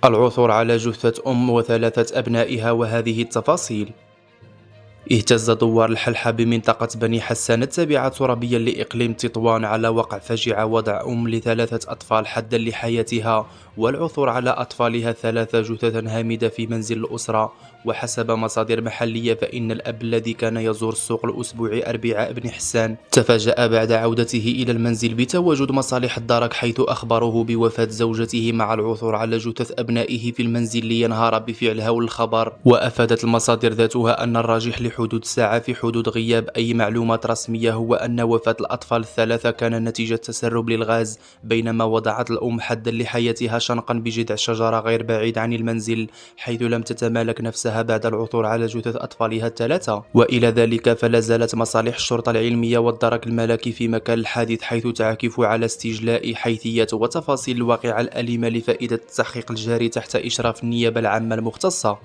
العثور على جثة أم وثلاثة أبنائها وهذه التفاصيل. اهتز دوار الحلحة بمنطقة بني حسان التابعة ترابيا لإقليم تطوان على وقع فجعة وضع أم لثلاثة أطفال حدا لحياتها والعثور على أطفالها ثلاثة جثثا هامدة في منزل الأسرة. وحسب مصادر محلية فإن الأب الذي كان يزور السوق الأسبوعي أربعاء بن حسان تفاجأ بعد عودته إلى المنزل بتواجد مصالح الدرك، حيث أخبروه بوفاة زوجته مع العثور على جثث أبنائه في المنزل لينهار بفعل هول الخبر. وأفادت المصادر ذاتها أن الراجح لحدود ساعة في حدود غياب أي معلومات رسمية هو أن وفاة الأطفال الثلاثة كان نتيجة تسرب للغاز، بينما وضعت الأم حدا لحياتها شنقا بجذع شجرة غير بعيد عن المنزل، حيث لم تتمالك نفسها بعد العثور على جثث أطفالها الثلاثة. وإلى ذلك فلا زالت مصالح الشرطة العلمية والدرك الملكي في مكان الحادث، حيث تعكف على استجلاء حيثيات وتفاصيل الواقعة الأليمة لفائدة التحقيق الجاري تحت إشراف النيابة العامة المختصة.